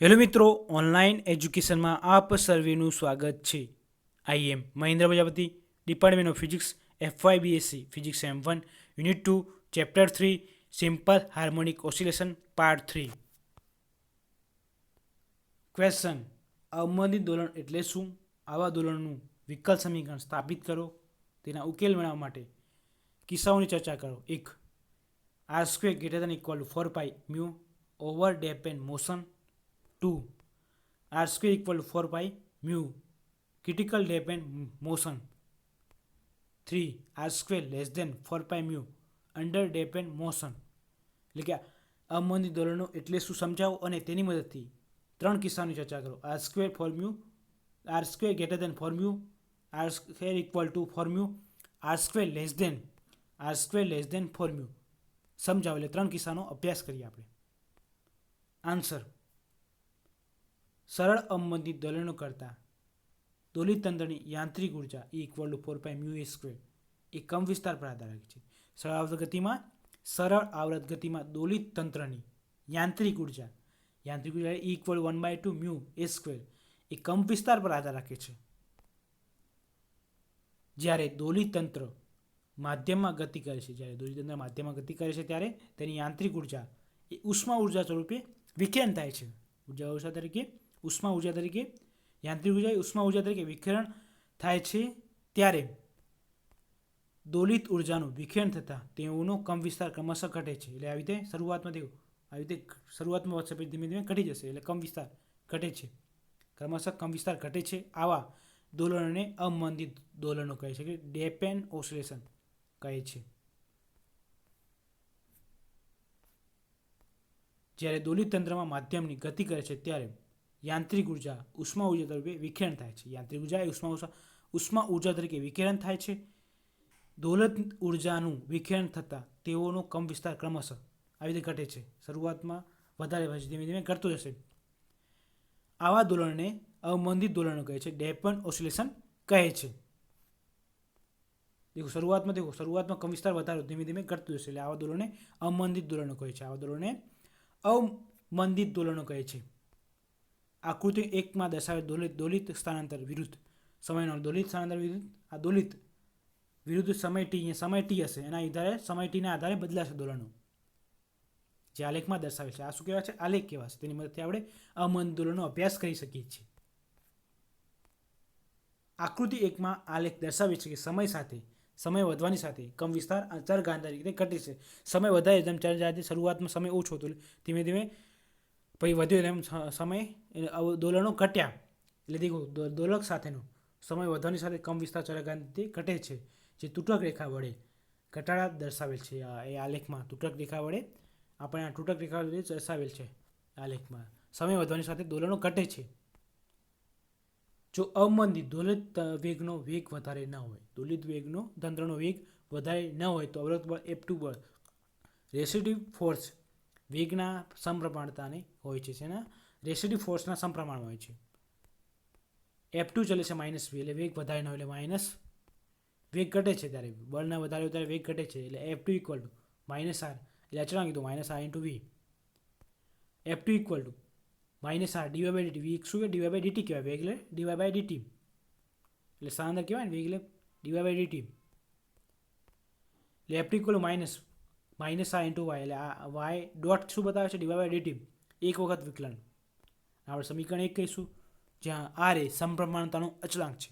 Hello મિત્રો, online એજ્યુકેશનમાં આપ સર્વેનું સ્વાગત છે. I am Mahendra Prajapati, department of physics, FY BSc physics M1, unit 2, chapter 3, simple harmonic oscillation, part 3. Question: અવમંદિત દોલન એટલે શું? આવા દોલનનું વિકલ સમીકરણ સ્થાપિત કરો. તેના ઉકેલ મેળવવા માટે કિસ્સાઓની ચર્ચા કરો. 1. R² > 4π μ over damped motion. 2. R² = 4π μ critical dampen motion. 3. R² < 4π μ under dampen motion. એટલે કે અવમંદિત દોલનો એટલે શું સમજાવો અને તેની મદદથી 3 કિસ્સાની ચર્ચા કરો. R² = 4 μ, R² < 4 μ, R² = 4 μ, R² < 4 μ સમજાવો. એટલે 3 કિસ્સાનો અભ્યાસ કરીએ આપણે. આન્સર: સરળ અવમંદિત દોલનો કરતાં દોલિત તંત્રની યાંત્રિક ઉર્જા E = 4π μA² એ કંપવિસ્તાર પર આધાર રાખે છે. સરળ આવૃત ગતિમાં દોલિત તંત્રની યાંત્રિક ઉર્જા E = 1/2 μA² એ કંપવિસ્તાર પર આધાર રાખે છે. જ્યારે દોલિત તંત્ર માધ્યમમાં ગતિ કરે છે ત્યારે તેની યાંત્રિક ઉર્જા એ ઉષ્મા ઉર્જા સ્વરૂપે વિકિરણ થાય છે. ઉષ્મા ઉર્જા તરીકે યાંત્રિક ઉર્જા એ ઉષ્મા ઉર્જા તરીકે વિકિરણ થાય છે. ત્યારે દોલિત ઉર્જાનું વિકિરણ થતાં તેઓનો કંપવિસ્તાર ક્રમશઃ ઘટે છે. એટલે આવી રીતે શરૂઆતમાં વધશે, પછી ધીમે ધીમે ઘટી જશે. એટલે કંપવિસ્તાર ઘટે છે, ક્રમશઃ કંપવિસ્તાર ઘટે છે. આવા દોલનોને અવમંદિત દોલનો કહે છે, કે ડેમ્પેન ઓસિલેશન કહે છે. જ્યારે દોલિત તંત્રમાં માધ્યમની ગતિ કરે છે ત્યારે યાંત્રિક ઉર્જા ઉષ્મા ઉર્જા તરીકે વિકિરણ થાય છે. યાંત્રિક ઉર્જા એ ઉષ્મા ઉર્જા તરીકે વિકિરણ થાય છે. દોલિત ઉર્જાનું વિકિરણ થતાં તેઓનો કંપવિસ્તાર ક્રમશઃ આવી રીતે ઘટે છે. શરૂઆતમાં વધારે, પછી ધીમે ધીમે ઘટતો જશે. આવા દોલનને અવમંદિત દોલનો કહે છે, ડેમ્પન ઓસિલેશન કહે છે. શરૂઆતમાં કંપવિસ્તાર વધારે, ધીમે ધીમે ઘટતું જશે. એટલે આવા દોલનને અવમંદિત દોલનો કહે છે. અવમંદિત દોલનો કહે છે. આકૃતિ 1 દર્શાવેલ દોલિત સ્થાનાંતર વિરુદ્ધ સમયનો દોલિત સ્થાનાંતર વિરુદ્ધ સમય t હશે. એના આધારે સમય tના આધારે બદલાશે દોલનો. જે આલેખમાં દર્શાવેલ છે, આ શું કહેવાય છે? આલેખ કહેવાય છે. તેની મદદથી આપણે અવમંદિત દોલનનો અભ્યાસ કરી શકીએ છીએ. આકૃતિ 1 આલેખ દર્શાવે છે કે સમય વધવાની સાથે કંપવિસ્તાર ચરગાંઠ રીતે ઘટે છે. સમય વધારે જેમ ચરગાંઠ, શરૂઆતમાં સમય ઓછો હતો, ધીમે ધીમે પછી વધ્યો એમ સમય દોલનો ઘટ્યા. એટલે દોલક સાથેનો સમય વધવાની સાથે કંપવિસ્તાર ચરગાંઠથી ઘટે છે. જે તૂટક રેખા વડે ઘટાડા દર્શાવેલ છે. એ આલેખમાં તૂટક રેખા વડે દર્શાવેલ છે. આલેખમાં સમય વધવાની સાથે દોલનો ઘટે છે. જો અવમંદિત દોલિત વેગનો વેગ વધારે ન હોય, તંત્રનો વેગ વધારે ન હોય તો અવરોધ બળ F2 બળ રેસિસ્ટિવ ફોર્સ વેગના સમપ્રમાણતાને હોય છે. એના રેસિસ્ટિવ ફોર્સના સમપ્રમાણમાં હોય છે. F2 ચાલે છે -v, એટલે વેગ વધારે ન હોય એટલે માઇનસ. વેગ ઘટે છે ત્યારે બળના વધારે હોય ત્યારે વેગ ઘટે છે. એટલે F2 = -r, એટલે અચળાંક કીધું -r × v. F2 = -r /dt. v શું કે /dt કહેવાય, વેગ એટલે /dt. એટલે સ્થાનાંતર કહેવાય ને, વેગ એટલે /dt. એટલે F2 = -r × y, એટલે આ y ડોટ શું બતાવે છે? /dt. એક વખત વિકલન. આપણે સમીકરણ 1 કહીશું, જ્યાં r એ સમપ્રમાણતાનો અચળાંક છે.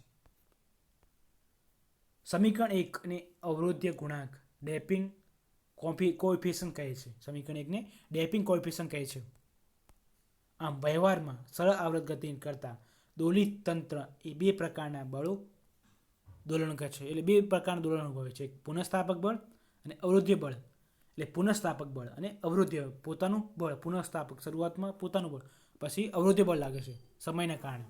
સમીકરણ 1 ને અવરોધ્ય ગુણાંક ડેમ્પિંગ કોએફિશિયન્ટ કહે છે. સમીકરણ 1 ને ડેમ્પિંગ કોએફિશિયન્ટ કહે છે. આમ વ્યવહારમાં સરળ આવૃત ગતિ કરતા દોલિત તંત્ર એ બે પ્રકારના દોલનો કહે છે. એટલે બે પ્રકારના દોલનો હોય છે, એક પુનઃસ્થાપક બળ અને અવરોધ્ય બળ. એટલે પુનઃસ્થાપક બળ અને અવરોધ્ય પોતાનું બળ. પુનઃસ્થાપક શરૂઆતમાં પોતાનું બળ, પછી અવરોધ્ય બળ લાગે છે સમયના કારણે,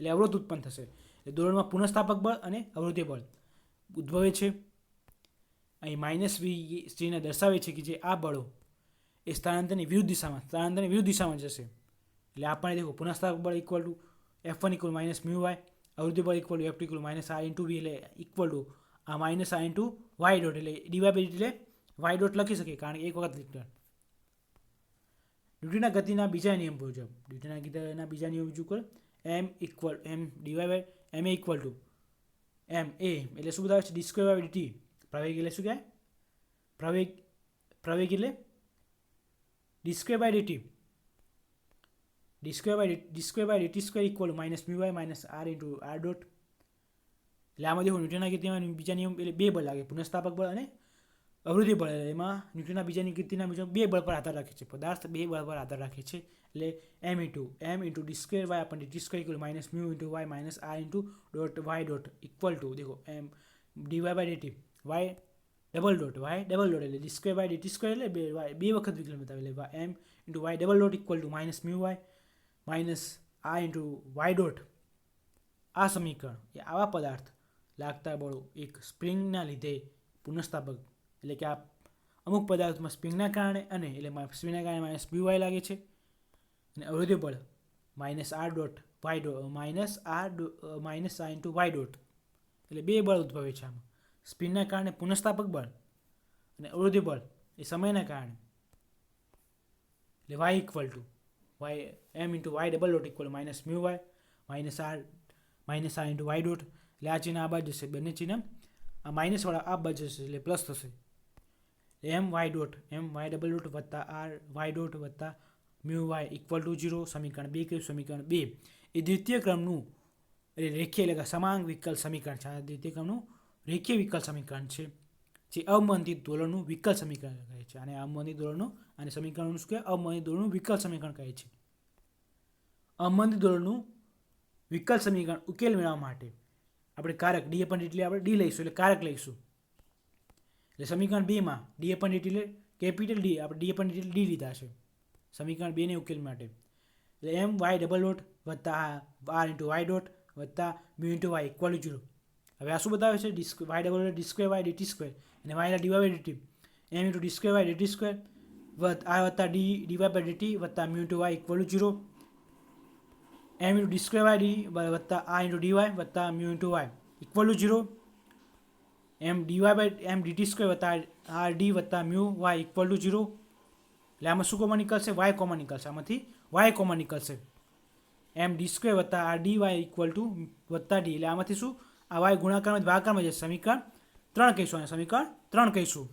એટલે અવરોધ ઉત્પન્ન થશે. એટલે દોલનમાં પુનઃસ્થાપક બળ અને અવરોધ્ય બળ ઉદ્ભવે છે. અહીં -v ને દર્શાવે છે કે જે આ બળો એ સ્થાનાંતરની વિરુદ્ધ દિશામાં જશે. એટલે આપણને દેખો, પુનઃસ્થાપક બળ = F1 = -μy, અવરોધ્ય બળ = F2 = -r × v, એટલે ઇક્વલ ટુ આ -r × y ડોટ, એટલે /dt એટલે y ડોટ લખી શકીએ, કારણ કે એક વખત ન્યૂટનના ગતિના બીજા નિયમ મુજબ ન્યૂટનના ગતિના બીજા નિયમ મુજબ m equal m DY by m a equal to m a એટલે શું બતાવે છે ડી સ્ક્વેર બાય ડીટી. પ્રવેગ એટલે શું કહેવાય? પ્રવેગ એટલે D square by DT. D square by DT square equal minus mu Y minus R into R dot. એટલે આમાં દેખો ન્યૂટનના ગતિમાં બીજા નિયમ એટલે બે બળ લાગે, પુનઃસ્થાપક બળ અને અવરોધી બળ. એમાં ન્યૂટનના બીજાની ગતિના મુજબ બે બળ પર આધાર રાખે છે. પદાર્થ બે બળ પર આધાર રાખે છે. એટલે m into D square y upon d t square equal minus mu into y minus R into dot Y dot equal to દેખો m d y by d t y double dot એટલે D square by DT square એટલે બે વખત વિકલન બતાવે એટલે m into Y double dot equal to minus mu Y minus R into Y dot. આ સમીકરણ એ આવા પદાર્થ લાગતા બળો એક સ્પ્રિંગના લીધે પુનઃસ્થાપક એટલે કે આ અમુક પદાર્થમાં સ્પ્રિંગના કારણે અને એટલે સ્પ્રિંગના કારણે માઇનસ મ્યુ વાય લાગે છે અને અવરોધી બળ minus R dot Y dot minus R into Y dot એટલે બે બળ ઉદ્ભવે છે આમાં. સ્પિનના કારણે પુનઃસ્થાપક બળ અને અવરોધી બળ એ સમયના કારણે. એટલે Y equal to Y M into Y double dot equal minus mu Y minus R into Y dot. એટલે આ ચિહ્ન આ બાજુ જશે, બંને ચિહ્ન આ માઇનસવાળા આ બાજુ જશે એટલે પ્લસ થશે. એમ વાય ડબલ ડોટ વત્તા આર વાય ડોટ વત્તા મ્યુ વાય ઇક્વલ ટુ 0. સમીકરણ 2 કહ્યું. સમીકરણ 2 એ દ્વિતીય ક્રમનું એટલે રેખીય એટલે કે સમાંગ વિકલ સમીકરણ છે. આ દ્વિતીય ક્રમનું રેખીય વિકલ સમીકરણ છે જે અવમંદિત દોલનનું વિકલ સમીકરણ કહે છે. અને અવમંદિત દોલનનું અને સમીકરણનું શું કહેવાય? અવમંદિત દોલનનું વિકલ સમીકરણ કહે છે. અવમંદિત દોલનનું વિકલ સમીકરણ ઉકેલ મેળવવા માટે આપણે કારક ડી અપન ડીટી આપણે ડી લઈશું એટલે કારક લઈશું. એટલે સમીકરણ 2માં ડી અપન ડીટી એટલે કેપિટલ ડી આપણે ડી અપન ડીટી ડી લીધા છે સમીકરણ 2 ને ઉકેલ માટે. એટલે એમ વાય ડબલ ડોટ વત્તા આર ઇન્ટુ વાય ડોટ વત્તા mu into Y equal to 0. હવે આ શું બતાવે છે? Y double dot D square Y DT square અને વાયના DY by DT M into D square Y DT square R વત્તા ડીવાય બાય ડીટી વત્તા mu into Y equal to 0. M into D square Y D વત્તા R into DY વત્તા mu into Y equal to 0. M DY by M DT square વત્તા R D વત્તા mu Y equal to 0. એટલે આમાં શું common નીકળશે? Y common નીકળશે. આમાંથી વાય કોમન નીકળશે. એમ ડી સ્ક્વેર વત્તા R D Y equal to વત્તા ડી એટલે આમાંથી શું આ વાય ગુણાકારમાં ભાગાકારમાં જશે. સમીકરણ 3 કહીશું અને સમીકરણ 3 કહીશું.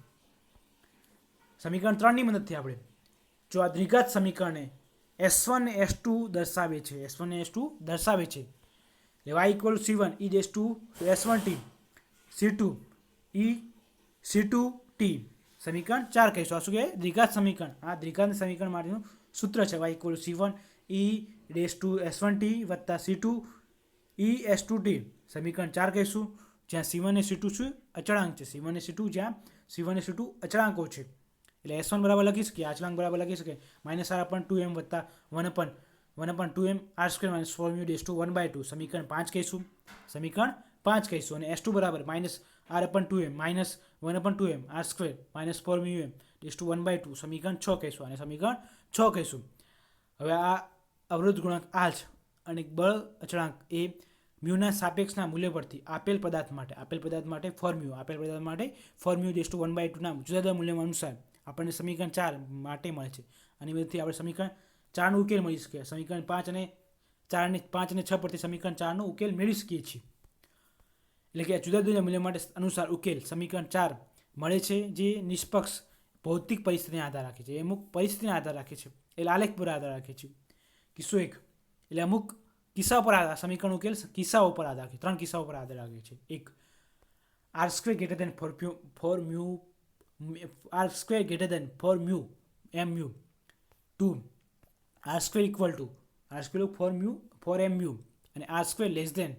સમીકરણ 3ની મદદથી આપણે જો આ દ્વિઘાત સમીકરણને S1 ને S2 દર્શાવે છે એટલે y equal C1 e dash to S1t C2 e C2t સમીકરણ 4 કહીશું. આ શું કહેવાય? દ્વિઘાત સમીકરણ. આ દ્વિઘાત સમીકરણ માટેનું સૂત્ર છે y equal C1 e dash to S1t વત્તા C2 e S2t સમીકરણ 4 કહીશું. જ્યાં C1 અને C2 શું અચળાંક છે. C1 અને C2 જ્યાં C1 અને C2 અચળાંકો છે એટલે S1 બરાબર લખી શકીએ અચળાંક બરાબર લખી શકીએ માઇનસ આર અપન 2m વત્તા 1 upon 2m r square minus 4m dash to 1/2 સમીકરણ 5 કહીશું. અને S2 બરાબર minus r upon 2m minus 1 upon 2m r square minus 4m dash to 1/2 સમીકરણ 6 કહીશું. અને સમીકરણ 6 કહીશું. હવે આ અવરોધ ગુણાંક આ છે અને બળ અચળાંક એ મ્યુના સાપેક્ષના મૂલ્ય પરથી આપેલ પદાર્થ માટે ફોર મ્યુ ડેશ ટુ 1/2 ના જુદા જુદા મૂલ્ય અનુસાર આપણને સમીકરણ 4 માટે મળે છે. અને મદદથી આપણે સમીકરણ 4નો ઉકેલ મળી શકે. સમીકરણ 5 અને 6 પરથી સમીકરણ 4નો ઉકેલ મેળવી શકીએ છીએ. એટલે કે જુદા જુદા મૂલ્ય માટે અનુસાર ઉકેલ સમીકરણ 4 મળે છે જે નિષ્પક્ષ ભૌતિક પરિસ્થિતિને આધાર રાખે છે. એ અમુક પરિસ્થિતિને આધાર રાખે છે. એટલે આલેખ પર આધાર રાખે છે. કિસ્સો 1 એટલે અમુક કિસ્સાઓ પર આધાર સમીકરણ ઉકેલ કિસ્સાઓ પર આધાર રાખે 3 કિસ્સાઓ પર આધાર રાખે છે. 1 r square greater than four mu m mu. 2 r square equal to four m mu અને r square less than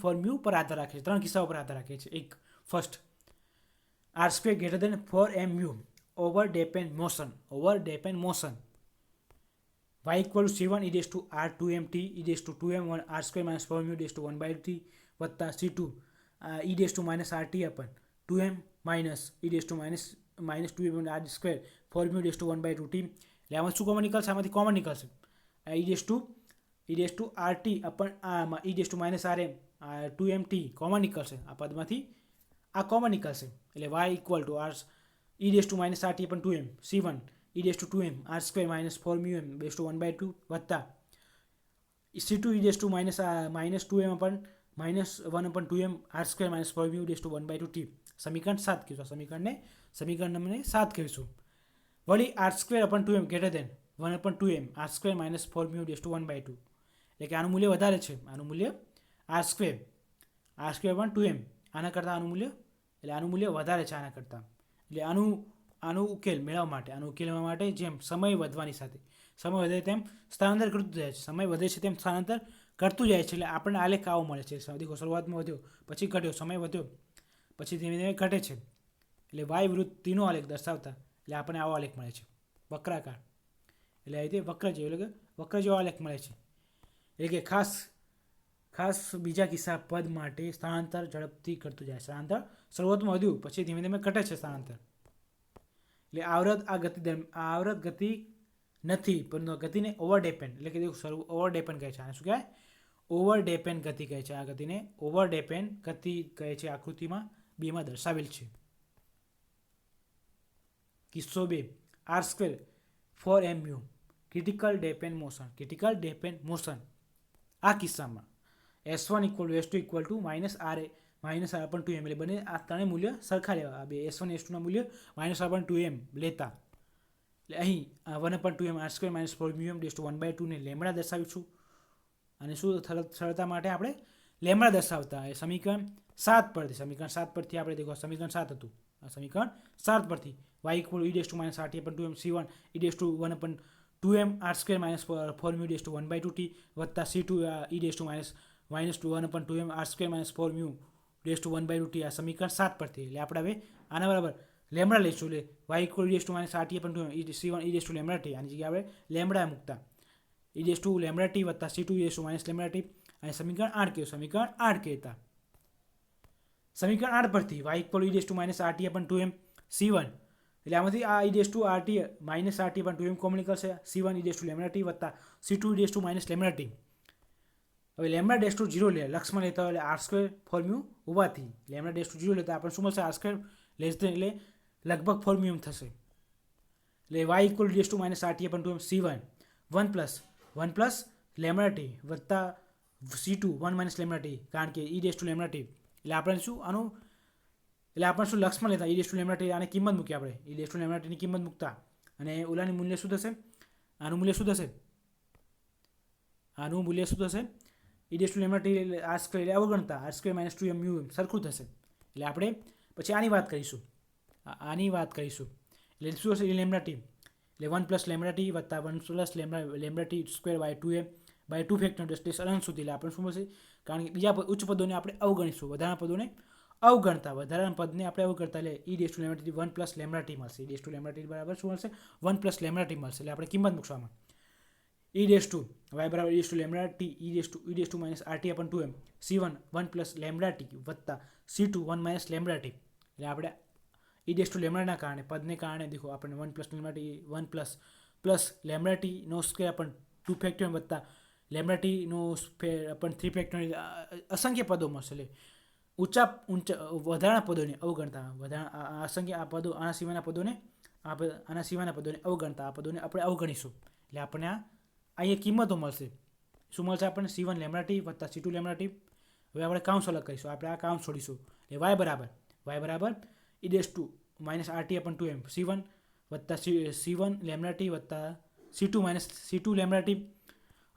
four mu પર આધાર રાખે છે. 3 કિસ્સાઓ પર આધાર રાખે છે. 1 first r square greater than four m mu over damped motion y equal to C1 e dash to r 2mt e dash to 2m1 r square minus 4m dash to 1/3 વત્તા C2 e dash to minus RT upon 2m minus e dash to minus 2m r square 4m dash to 1/2t. એટલે આમાં શું common નીકળશે? આમાંથી common નીકળશે e dash to RT upon e dash to minus RM 2mt common નીકળશે. આ પદમાંથી આ કોમન નીકળશે એટલે y equal to r e dash to minus RT upon 2m C1 e⁻² r² minus 4μm raise to 1/2 વત્તા c2 -2m upon -1/2m r² minus 4μ raise to 1/2 t સમીકરણ 7 કહીશું. સમીકરણ નંબર 7 કહીશું. વળી r²/2m greater than 1/2m r² minus 4μ raise to 1/2 એટલે કે આનું મૂલ્ય વધારે છે. આનું મૂલ્ય r²/2m આના કરતાં આનું મૂલ્ય વધારે છે આના કરતાં. એટલે આનું ઉકેલ મેળવવા માટે જેમ સમય વધવાની સાથે સમય વધે તેમ સ્થળાંતર કરતું જાય છે. સમય વધે છે તેમ સ્થળાંતર કરતું જાય છે. એટલે આપણને આલેખ આવો મળે છે. દેખો, શરૂઆતમાં વધ્યો, પછી ઘટ્યો, સમય વધ્યો, પછી ધીમે ધીમે ઘટે છે. એટલે y વિરુદ્ધ t નો આલેખ દર્શાવતા એટલે આપણને આવો આલેખ મળે છે, વક્રાકાર. એટલે આ રીતે વક્ર જેવો આલેખ મળે છે. એટલે કે ખાસ બીજા કિસ્સા પદ માટે સ્થળાંતર ઝડપથી કરતું જાય. સ્થળાંતર શરૂઆતમાં વધ્યું, પછી ધીમે ધીમે ઘટે છે સ્થળાંતર. એટલે આવૃત ગતિ નથી, પરંતુ ગતિને ઓવરડેપેન એટલે કે ઓવરડેપેન કહે છે. આને શું કહેવાય? ઓવરડેપેન ગતિ કહે છે. આ ગતિને ઓવરડેપેન ગતિ કહે છે. આકૃતિમાં 2 દર્શાવેલ છે. કિસ્સો 2 r² 4mu ક્રિટિકલ ડેપેન મોશન. આ કિસ્સામાં s1 = -r/2m એટલે બંને આ ત્રણેય મૂલ્ય સરખા લેવા. આ બે s1 s2ના મૂલ્ય -r/2m લેતા. એટલે અહીં 1/2m r² minus 4μm raise to 1/2 ને લેમડા દર્શાવીશું. અને શું સરળતા માટે આપણે લેમડા દર્શાવતા સમીકરણ 7 પરથી આપણે દેખો, સમીકરણ 7 હતું. આ સમીકરણ 7 પરથી y = e⁻rt/2m c1 e⁻1/2m r² minus 4μ raise to 1/2 t વત્તા c2 e⁻1/2m r² minus 4μ raise to 1/2 t. આ સમીકરણ 7 પરથી. એટલે આપણે હવે આના બરાબર લેમડા લઈશું. એટલે y = e⁻rt/2m c1 e⁻λt આની જગ્યાએ આપણે લેમડા મૂકતા e⁻λt વત્તા c2 e⁻λt અને સમીકરણ 8 કહેવું. સમીકરણ 8 કહેતા. સમીકરણ 8 પરથી y = e⁻rt/2m c1 એટલે આમાંથી આ e⁻rt/2m કોમન નીકળશે. c1 e⁻λt વત્તા c2 e⁻λt. હવે લેમડા ડેશ ટુ 0 લે લક્ષમાં લેતા હોય એટલે r² 4μ હોવાથી લેમડા ડેશ ટુ 0 લેતા આપણને શું મળશે? r² લેસ દેન એટલે લગભગ 4μm થશે. એટલે y = e⁻rt/2m c1 1 + λt વત્તા c2 1 - λt કારણ કે e⁻λt એટલે આપણે શું લક્ષમાં લેતા e⁻λt આને કિંમત મૂકી આપણે e⁻λt ની કિંમત મૂકતા અને ઓલાની મૂલ્ય શું થશે? આનું મૂલ્ય શું થશે? e⁻λt r² એટલે અવગણતા r² - 2m સરખું થશે. એટલે આપણે પછી આની વાત કરીશું. એટલે શું હશે? e⁻λt એટલે 1 + λt વત્તા 1 + λt² / 2 ફેક્ટર અનંત સુધી. એટલે આપણે શું મળશે? કારણ કે બીજા ઉચ્ચ પદોને આપણે અવગણીશું, વધારાના પદને અવગણતા એટલે e⁻λt 1 + λt મળશે. e⁻λt બરાબર શું મળશે? 1 + λt મળશે. એટલે આપણે કિંમત મૂકવામાં y = e⁻rt/2m c1 1 + λt વત્તા c2 1 - λt. એટલે આપણે e⁻λના કારણે પદને કારણે દેખો આપણને 1 + λt નો સ્ક્વેર अपन 2 ફેક્ટર વત્તા λt નો સ્ક્વેર अपन 3 ફેક્ટર અસંખ્ય પદો મળશે. એટલે વધારાના પદોને અવગણતા અસંખ્ય આ પદો આના સિવાયના પદોને અવગણતા આ પદોને આપણે અવગણીશું. એટલે આપણને અહીંયા કિંમતો મળશે. શું મળશે આપણને? c1 λt વત્તા c2 λt. હવે આપણે કાઉન્સ અલગ કરીશું. આપણે આ કાઉન્સ છોડીશું. એટલે y બરાબર e⁻rt/2m c1 વત્તા c1 λt વત્તા c2 λt.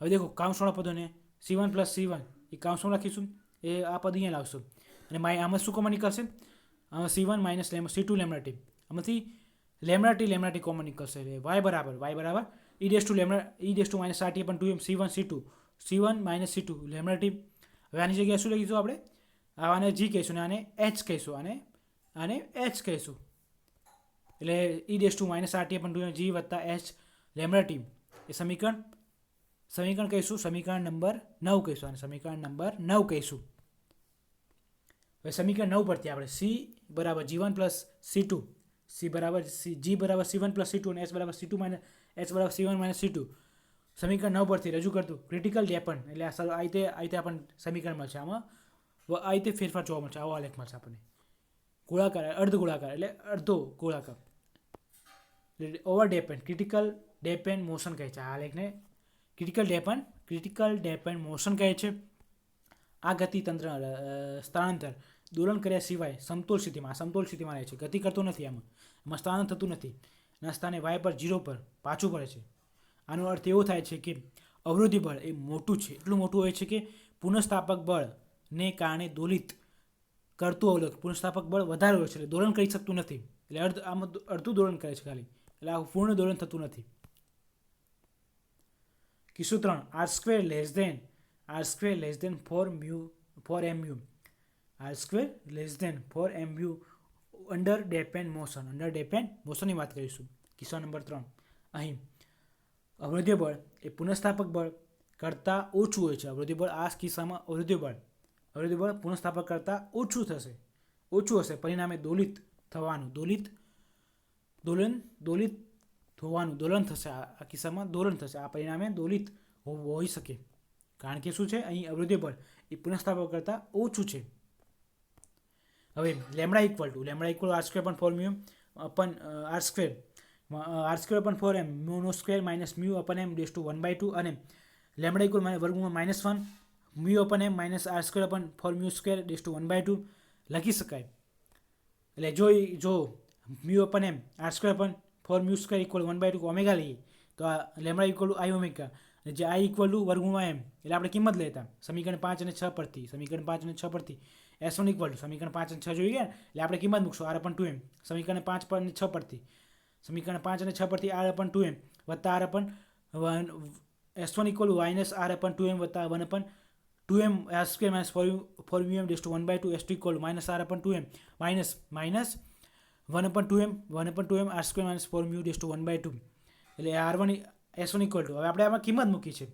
હવે દેખો કાઉન્સવાળા પદોને c1 + c1 એ કાઉન્સમાં રાખીશું. એ આ પદ અહીંયા લાવશું અને આમાં શું કોમન નીકળશે? આમાં c1 - c2 λt. આમાંથી λt કોમન નીકળશે. એટલે y બરાબર e⁻rt/2m c1 c2 c1 - c2 λt. હવે આની જગ્યાએ શું લખીશું આપણે? આને g કહીશું અને આને h કહીશું. આને h કહીશું. એટલે e⁻rt/2m g વત્તા h λt એ સમીકરણ કહીશું. સમીકરણ નંબર 9 કહીશું. અને સમીકરણ નંબર 9 કહીશું. હવે સમીકરણ 9 પરથી આપણે c = g1 + c2 g = c1 + c2 અને h = c1 - c2 સમીકરણ 9 પરથી રજૂ કરતું ક્રિટિકલ ડેપન. એટલે આ રીતે આપણને સમીકરણ મળશે. આમાં આ રીતે ફેરફાર જોવા મળશે. આવો આલેખ મળશે આપણને. ગોળાકાર અર્ધ ગોળાકાર એટલે અડધો ગોળાકાર. Over depend critical depend motion કહે છે. આ લેખને ક્રિટિકલ ડેપેન્ડ મોશન કહે છે. આ ગતિતંત્ર સ્થળાંતર દોલન કર્યા સિવાય સમતોલ સ્થિતિમાં રહે છે. ગતિ કરતો નથી. આમાં સ્થળાંતર થતું નથી. ના સ્થાને y પર 0 પર પાછું પડે છે. આનો અર્થ એવો થાય છે કે અવરોધી બળ એ મોટું છે, એટલું મોટું હોય છે કે પુનઃસ્થાપક બળને કારણે દોલિત કરતું અવરોધ પુનઃસ્થાપક બળ વધારે હોય છે, એટલે દોલન કરી શકતું નથી. એટલે આમાં અડધું દોલન કરે છે ખાલી, એટલે આ પૂર્ણ દોલન થતું નથી. કિસ્સો 3 r² less than 4 mu under damped મોશનની વાત કરીશું. કિસ્સા નંબર 3 અહીં અવરોધ્ય બળ એ પુનઃસ્થાપક બળ કરતાં ઓછું હોય છે. અવરોધ્ય બળ આ કિસ્સામાં અવરોધ્ય બળ પુનઃસ્થાપક કરતાં ઓછું હશે. પરિણામે દોલન થશે. આ કિસ્સામાં દોલન થશે. આ પરિણામે દોલિત હોઈ શકે, કારણ કે શું છે, અહીં અવરોધ્ય બળ એ પુનઃસ્થાપક કરતાં ઓછું છે. હવે lambda equal r² upon 4 mu upon r² upon 4m નો square minus mu upon m raise to 1/2 અને લેમડા ઇક્વલ વર્ગમૂળમાં -1 mu upon m minus r² upon 4 mu square raise to 1/2 લખી શકાય. એટલે જો mu upon m r² upon 4 mu square equal 1/2 omega લઈએ તો આ lambda equal to i omega, જે i ઇક્વલ ટુ વર્ગમૂળમાં m, એટલે આપણે કિંમત લેતા સમીકરણ 5 અને 6 પરથી S1 ઇક્વલ ટુ સમીકરણ 5 અને 6 જોઈ ગયા, એટલે આપણે કિંમત મૂકશું r upon 2m સમીકરણ 5 અને 6 પરથી r upon 2m વત્તા r upon S1 equal to minus r upon 2m વત્તા 1 upon 2m r² minus 4m raise to 1/2 S2 equal to minus r upon 2m minus 1 upon 2m r² minus 4m raise to 1/2, એટલે r1 S1 equal two હવે આપણે આમાં કિંમત મૂકી છે.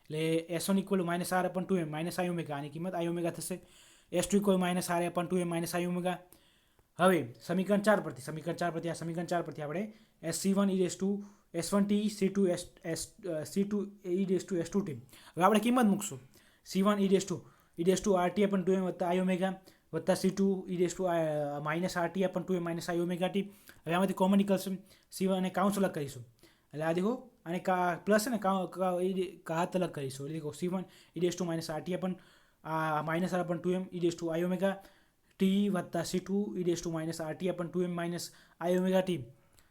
એટલે S1 equal to minus r upon 2m minus i omega, આની કિંમત i ઓમેગા થશે. S2 equal minus r upon 2m minus i omega. હવે સમીકરણ 4 પરથી આપણે SC1 e raise to S1t C2 e raise to S2t. હવે આપણે કિંમત મૂકશું. C1 e raise to RT upon 2m વત્તા i ઓમેગા વત્તા C2 e raise to minus RT upon 2m minus i omega t. હવે આમાંથી common નીકળશે. C1 અને કાઉન્સ અલગ કરીશું, એટલે આ દેખો અને પ્લસ ને ઘાત અલગ કરીશું. એટલે દેખો C1 e raise to minus RT upon minus r upon 2m e raise to i omega t વત્તા C2 e raise to minus RT upon 2m minus i omega t.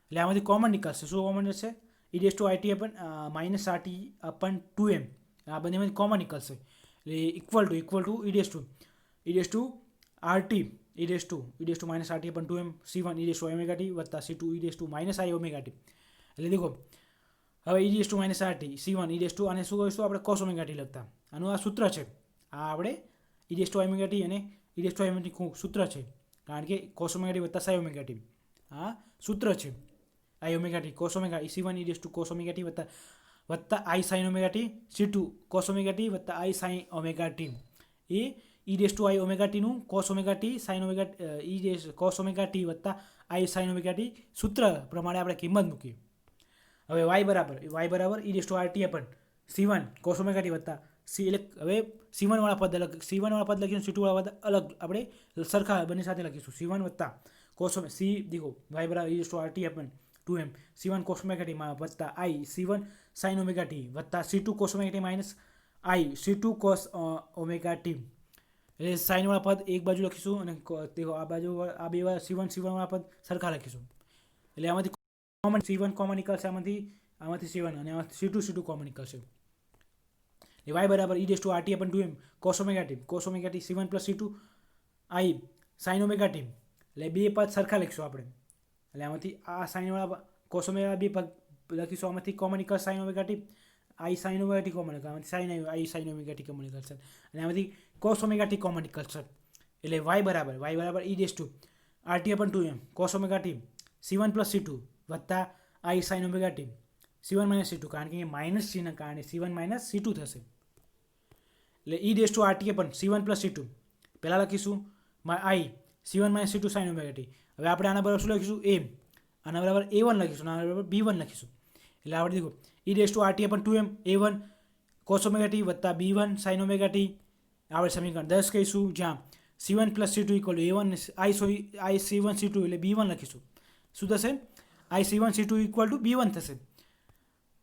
એટલે આમાંથી કોમન નીકળશે. શું કોમન રહેશે? e raise to IT upon minus RT upon 2m, આ બંનેમાંથી common નીકળશે. એટલે equal to e raise to RT e raise to minus RT upon 2m C1 e raise to omega t વત્તા C2 e raise to minus i omega t. એટલે દેખો હવે e raise to minus RT C1 e raise to, આને શું કરીશું આપણે cos omega t લખતા. આનું આ સૂત્ર છે. આ આપણે e raise to omega t અને e raise to omega t સૂત્ર છે, કારણ કે cos ઓમેગા t વત્તા sin ઓમેગા t આ સૂત્ર છે. i omega t cos omega C1 e raise to cos omega t વત્તા i sin omega t C2 cos omega t વત્તા i sin ઓમેગા t એ e raise to i omega t નું cos omega t sin omega cos omega t વત્તા i sin omega t સૂત્ર પ્રમાણે આપણે કિંમત મૂકી. હવે y બરાબર e raise to RT upon C1 cos omega t વત્તા હવે C1 વાળા પદ લખીશું, C2 વાળા પદ અલગ આપણે સરખા બંને સાથે લખીશું. C1 વત્તા cos c દેખો y બરાબર e raise to RT upon 2m C1 cos omega t વત્તા i C1 sin omega t વત્તા C2 cos omega t minus i C2 cos omega t. એટલે સાઇન વાળા પદ એક બાજુ લખીશું અને દેખો આ બાજુ આ બે C1 વાળા પદ સરખા લખીશું. એટલે આમાંથી કોમન C1 કોમન નીકળશે, આમાંથી C1 અને આમાંથી C2 કોમન નીકળશે. y બરાબર e raise to RT upon 2m cos omega t C1 plus C2 i sin omega t. એટલે બે પદ સરખા લખીશું આપણે. એટલે આમાંથી આ સાઇન વાળા cos ઓમેગા બે પદ લખીશું, આમાંથી કોમન નીકળશે sin omega t i sin omega t common નીકળશે, આમાંથી i sin omega t common નીકળશે અને આમાંથી cos ઓમેગા t કોમન નીકળશે. એટલે y બરાબર e raise to RT upon 2m cos omega t C1 plus C2 વત્તા i sin omega t C1 minus C2, કારણ કે માઇનસ ચિહ્નના કારણે C1 માઇનસ C2 થશે. એટલે e raise to RT upon C1 plus C2 પહેલાં લખીશું i C1 minus C2 sin omega t. હવે આપણે આના બરાબર શું લખીશું? a, આના બરાબર a1 લખીશું, આના બરાબર b1 લખીશું. એટલે આપણે દેખો e raise to RT upon 2m a1 cos omega t વત્તા b1 sin ઓમેગા t. આપણે સમીકરણ 10 કહીશું, જ્યાં C1 plus C2 equal to a1 i C1 C2 એટલે b1 લખીશું. શું થશે આઈ C1 C2 equal to B1 થશે.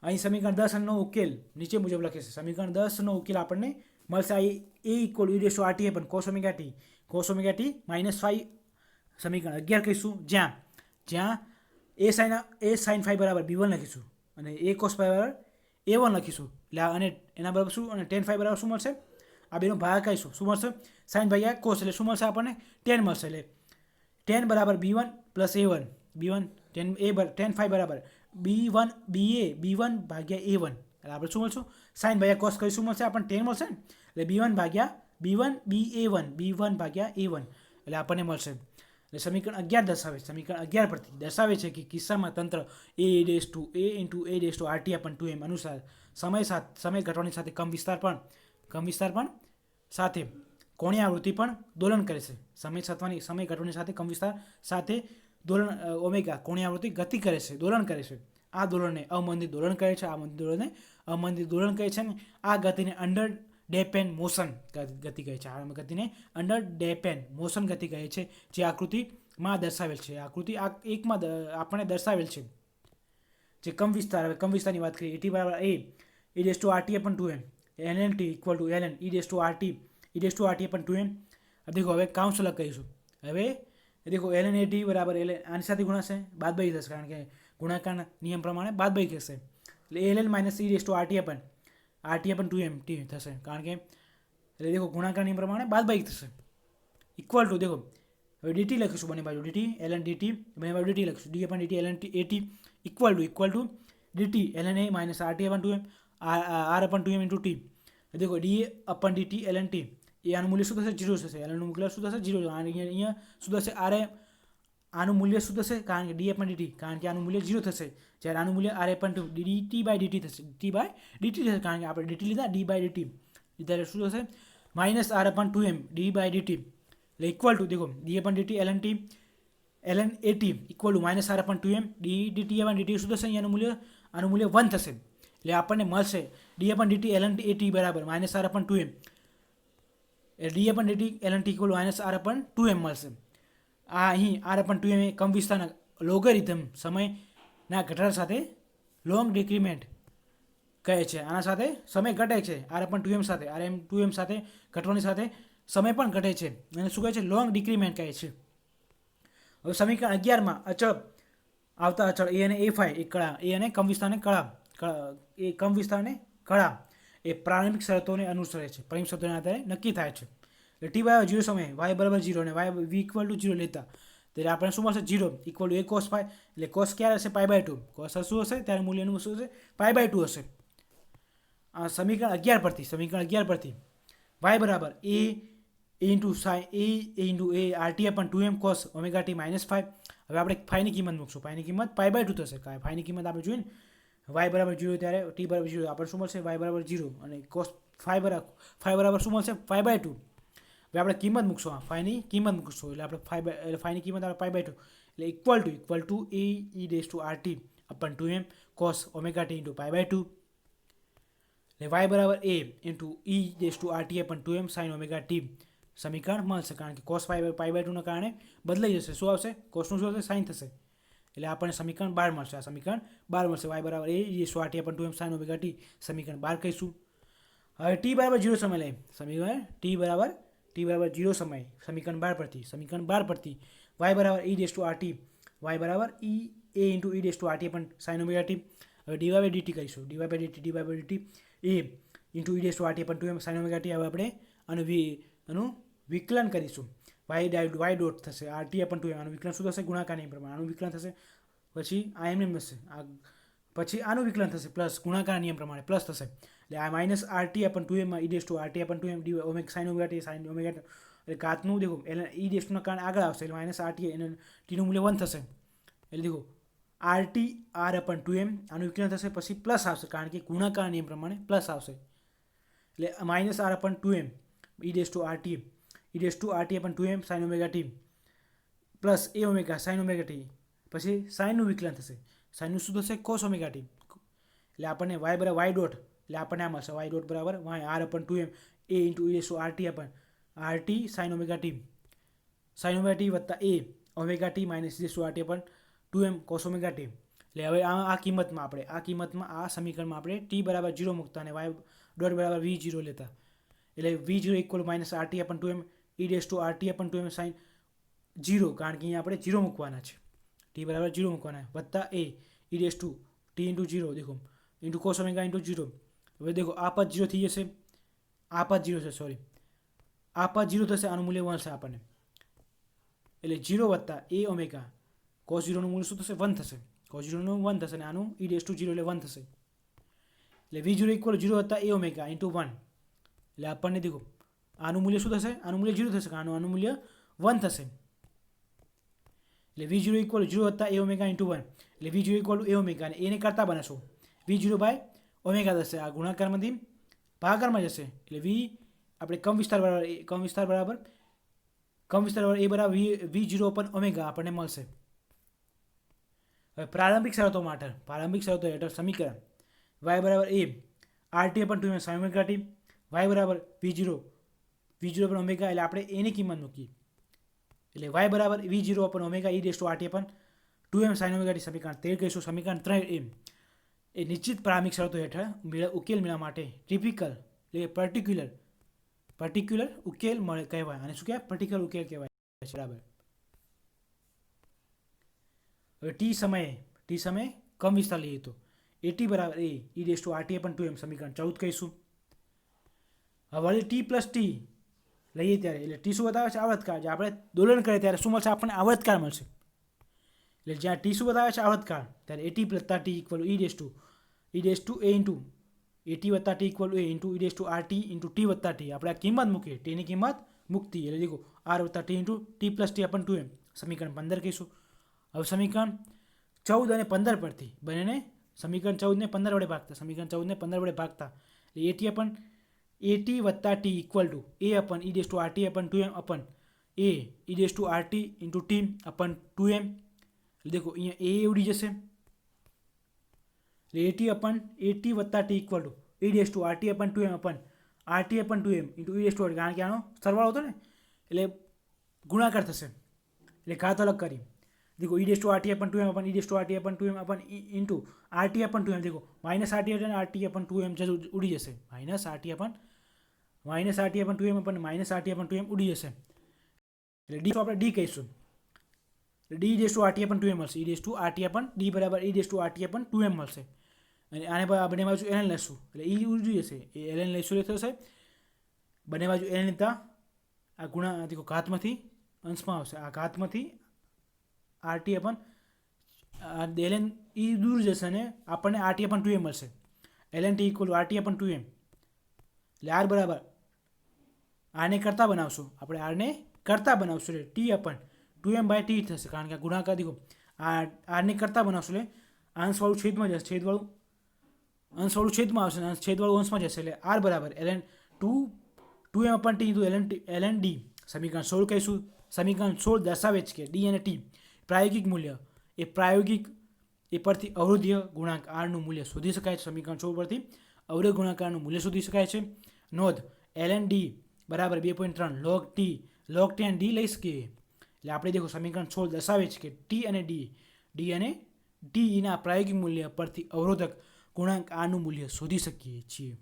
અહીં સમીકરણ 10નો ઉકેલ નીચે મુજબ લખે છે. સમીકરણ 10નો ઉકેલ આપણને મળશે આ એ ઇક્વલ ટુ e RT પણ cos ઓમેગા ટી -5 સમીકરણ 11 કહીશું જ્યાં એ sin phi બરાબર B1 લખીશું અને એ cos phi બરાબર A1 લખીશું. એટલે અને એના બરાબર શું અને tan phi બરાબર શું મળશે આ બેનો ભાગ કહીશું શું મળશે sin ભાગ્યા cos એટલે શું મળશે આપણને tan મળશે. એટલે tan બરાબર B1 plus A1 B1 tan phi બરાબર B1 ભાગ્યા A1 એટલે આપણે શું મળશું sin ભાગ્યા cos કઈ શું મળશે આપણને tan મળશે ને એટલે B1 ભાગ્યા A1 એટલે આપણને મળશે. એટલે સમીકરણ 11 પરથી દર્શાવે છે કે કિસ્સામાં તંત્ર A RT 2m અનુસાર સમય ઘટવાની સાથે કમ વિસ્તાર પણ સાથે કોણીય આવૃત્તિ પણ દોલન કરે છે. સમય ઘટવાની સાથે કમ વિસ્તાર સાથે દોલન ઓમેગા કોણીય આવૃત્તિ ગતિ કરે છે દોલન કરે છે. આ દોલનને અવમંદિત દોલન કહે છે. અવમંદિત દોલન કહે છે ને આ ગતિને અંડર ડેપેન મોશન ગતિ કહે છે. આ ગતિને અંડર ડેપેન મોશન ગતિ કહે છે જે આકૃતિમાં દર્શાવેલ છે. આકૃતિ આ એકમાં આપણે દર્શાવેલ છે. જે કમ વિસ્તારની વાત કરીએ T બરાબર A RT 2m ln T equal to ln RT 2m. દેખો હવે કાઉન્સ અલગ કહીશું. હવે દેખો ln AT બરાબર આની સાથે ગુણાશે બાદબાકી થશે કારણ કે ગુણાકારના નિયમ પ્રમાણે બાદબાકી થશે. એટલે ln RT 2m T થશે કારણ કે એટલે દેખો ગુણાકાર નિયમ પ્રમાણે બાદબાકી થશે ઇક્વલ ટુ દેખો હવે dt લખીશું બંને બાજુ dt ln dt બંને બાજુ dt લખીશું dt ln AT equal to dt ln A RT 2m R/2m × T. દેખો d/dt ln T એ આનું મૂલ્ય શું થશે 0 થશે. ln નું મૂલ્ય શું થશે 0. અહીંયા શું થશે આનું મૂલ્ય શું થશે કારણ કે d/dt કારણ કે આનું મૂલ્ય 0 થશે જ્યારે આનું મૂલ્ય R/2 dt/dt થશે dt થશે કારણ કે આપણે dt લીધા d/dt લીધા શું થશે -R/2m d/dt એટલે ઇક્વલ ટુ દેખો d/dt ln AT equal to -R/2m dt શું થશે અહીંયાનું આનું મૂલ્ય 1 થશે. એટલે આપણને મળશે d/dt ln AT બરાબર -R/2m d/dt ln T equal -R/2m મળશે. આ અહીં R/2m એ કમ વિસ્તારના લોગરિધમ સમયના ઘટાડા સાથે લોંગ ડિક્રીમેન્ટ કહે છે. આના સાથે સમય ઘટે છે R/2m સાથે RM2m સાથે ઘટવાની સાથે સમય પણ ઘટે છે અને શું કહે છે લોંગ ડિક્રીમેન્ટ કહે છે. હવે સમીકરણ 11માં આવતા અચળ A અને A phi એ અને કમ વિસ્તારને કળા એ પ્રારંભિક શરતોને અનુસરે છે. પ્રારંભિક શરતોના આધારે નક્કી થાય છે. એટલે T બરાબર 0 સમયે y બરાબર 0 અને v ઇક્વલ ટુ 0 લેતા ત્યારે આપણે શું મળશે 0 equal to a cos phi એટલે cos ક્યારે હશે π/2 cos શું હશે ત્યારે મૂલ્યનું શું હશે π/2 હશે. આ સમીકરણ 11 પરથી y બરાબર a RT 2m cos omega t -5. હવે આપણે ફાઈની કિંમત મૂકશું. ફાઈની કિંમત π/2 થશે. ફાઈની કિંમત આપણે જોઈએ ને y બરાબર 0 ત્યારે t બરાબર 0 આપણે શું મળશે y બરાબર 0 અને cos phi બરાબર શું મળશે π/2. હવે આપણે કિંમત મૂકશું ફાઈની કિંમત મૂકશું એટલે આપણે ફાઈની કિંમત આપણે π/2 એટલે equal to a RT 2m cos omega t × π/2 એટલે y બરાબર a RT 2m sin omega t સમીકરણ મળશે કારણ કે cos π/2 ના કારણે બદલાઈ જશે શું આવશે cosનું શું થશે sin થશે એટલે આપણને સમીકરણ 12 મળશે. આ સમીકરણ 12 મળશે y બરાબર a RT 2m sin omega t સમીકરણ 12 કહીશું. હવે t બરાબર 0 સમય લઈએ સમીકરણ t બરાબર 0 સમય સમીકરણ 12 પરથી y બરાબર RT y બરાબર a RT sin omega t હવે dy/dt કહીશું dy/dt a RT 2m sin omega t. હવે આપણે આનું વિકલન કરીશું y ડોટ થશે RT 2m આનું વિકલન શું થશે ગુણાકાર નિયમ પ્રમાણે આનું વિકલન થશે પછી આ એમ થશે પછી આનું વિકલન થશે પ્લસ ગુણાકાર નિયમ પ્રમાણે પ્લસ થશે એટલે આ -RT 2m માં RT 2m dy sin omega t sin omega એટલે ઘાતનું દેખો એટલે ના કારણે આગળ આવશે એટલે -RT અને t નું મૂલ્ય 1 થશે એટલે દેખો RT R/2m આનું વિકલન થશે પછી પ્લસ આવશે કારણ કે ગુણાકાર નિયમ પ્રમાણે પ્લસ આવશે એટલે -R/2m RT 2m sin omega t plus a omega sin omega t પછી સાઇનનું વિકલન થશે સાઇનનું શું થશે cos ઓમેગા t એટલે આપણને y બરાબર y ડોટ એટલે આપણને આ મળશે y ડોટ બરાબર y R/2m a RT sin omega t વત્તા a omega t -RT 2m cos omega T. એટલે હવે આ કિંમતમાં આ સમીકરણમાં આપણે t બરાબર 0 મૂકતા અને y ડોટ બરાબર v0 લેતા. એટલે v0 equal minus RT upon 2m e dash to RT upon 2m sine 0, કારણ કે અહીંયા આપણે 0 મૂકવાના છે, t બરાબર 0 મૂકવાના વત્તા a e dash to t into 0 દેખો ઇન્ટુ કોસ ઓમેગા ઇન્ટુ 0. હવે દેખો આ પદ 0 થઈ જશે, આ પદ 0 છે, સોરી આ પદ 0 થશે, આનું મૂલ્ય 1 છે આપણને. એટલે 0 વત્તા a ઓમેગા કોસ 0નું મૂલ્ય શું થશે? 1 થશે. કોસ 0નું 1 થશે અને આનું e ડેશ ટુ 0 એટલે 1 થશે. એટલે v0 ઇક્વલ 0 વત્તા a ઓમેગા ઇન્ટુ 1. એટલે આપણને દેખો આનું મૂલ્ય શું થશે? આનું મૂલ્ય 0 થશે, આનું મૂલ્ય 1 થશે. એટલે v0 ઇક્વલ 0 વત્તા a ઓમેગા ઇન્ટુ 1. એટલે v0 ઇક્વલ a ઓમેગા અને એને કરતા બનાવશો v0 બાય ઓમેગા થશે, આ ગુણાકારમાંથી ભાગાકારમાં જશે. એટલે v આપણે કમ વિસ્તાર બરાબર a બરાબર v0 અપન ઓમેગા આપણને મળશે. હવે પ્રારંભિક શરતો હેઠળ સમીકરણ y બરાબર a RT upon 2m sin omega t, y બરાબર v0 અપન ઓમેગા, એટલે આપણે એની કિંમત મૂકી. એટલે y બરાબર v0 upon omega e dash to RT upon 2m sin omega t સમીકરણ 13 કહીશું. સમીકરણ 3 એ નિશ્ચિત પ્રારંભિક શરતો હેઠળ ઉકેલ મેળવવા માટે ટિપિકલ એટલે પર્ટિક્યુલર ઉકેલ મળે કહેવાય. અને શું કહેવાય? પર્ટિક્યુલર ઉકેલ કહેવાય. બરાબર. હવે ટી સમયે કમ વિસ્તાર લઈએ તો at બરાબર a e dash to RT upon 2m સમીકરણ 14 કહીશું. હવે વળી t પ્લસ ટી લઈએ ત્યારે એટલે ટી શું બતાવે છે? આવર્તકાળ. જે આપણે દોલન કરીએ ત્યારે શું મળશે? આપણને આવર્તકાળ મળશે. એટલે જ્યાં ટી શું બતાવે છે? આવર્તકાળ. ત્યારે at વત્તા T equal e dash to a into at વત્તા T equal a into e dash to RT into T વત્તા ટી. આપણે આ કિંમત મૂકીએ, ટીની કિંમત મૂકતી, એટલે દેખો r વત્તા t into t plus t upon 2m સમીકરણ 15 કહીશું. હવે સમીકરણ 14 અને 15 પરથી બંનેને સમીકરણ 14 ને 15 વડે ભાગતા એટલે at વત્તા T equal to a upon e dash to RT upon 2m upon a e dash to RT into t upon 2m. એટલે દેખો અહીંયા a ઉડી જશે. એટલે at વત્તા T equal to e dash to RT upon 2m upon RT upon 2m into e dash to, કારણ કે આનો સરવાળો હતો ને એટલે ગુણાકાર થશે, એટલે ઘાત અલગ કરી देखो e dash to RT upon 2m upon e dash to RT upon 2m upon into RT upon 2m देखो माइनस RT अपन 2m जरूर उड़ी जैसे minus RT upon 2m upon minus RT upon 2m उड़ी जैसे D तो આપણે D કહીશું. D dash to RT upon 2m મળશે. e dash to RT upon D બરાબર e dash to RT upon 2m મળશે. અને આને બંને બાજુ ln લેશું એટલે e ઉડી જશે. એ ln લેશું એટલે થશે બંને બાજુ ln લેતા આ ગુણા દેખો ઘાતમાંથી અંશમાં આવશે. આ ઘાતમાંથી RT अपन ln e દૂર જશે અને આપણને RT अपन 2m મળશે. ln t equal RT upon 2m એટલે r બરાબર આને કરતા બનાવશું આપણે આરને કરતા બનાવશું એટલે T upon 2m by T થશે, કારણ કે ગુણાકાર દીધો આ આરને કરતા બનાવશું એટલે અંશવાળું છેદમાં જશે, અંશવાળું છેદમાં આવશે અને છેદવાળું અંશમાં જશે એટલે r બરાબર ln 2m अपन ટી ઇન્ટુ ln ડી સમીકરણ 16 કહીશું. સમીકરણ 16 દર્શાવે છે કે ડી અને ટી પ્રાયોગિક મૂલ્ય એ પરથી અવરોધીય ગુણાંક આરનું મૂલ્ય શોધી શકાય છે. સમીકરણ 16 પરથી અવરોધ ગુણાકારનું મૂલ્ય શોધી શકાય છે. નોંધ ln ડી બરાબર 2.3 log t અને ડી લઈ શકીએ. એટલે આપણે દેખો સમીકરણ 16 દર્શાવે છે કે ટી અને ડીના પ્રાયોગિક મૂલ્ય પરથી અવરોધક ગુણાંક આરનું મૂલ્ય શોધી શકીએ છીએ.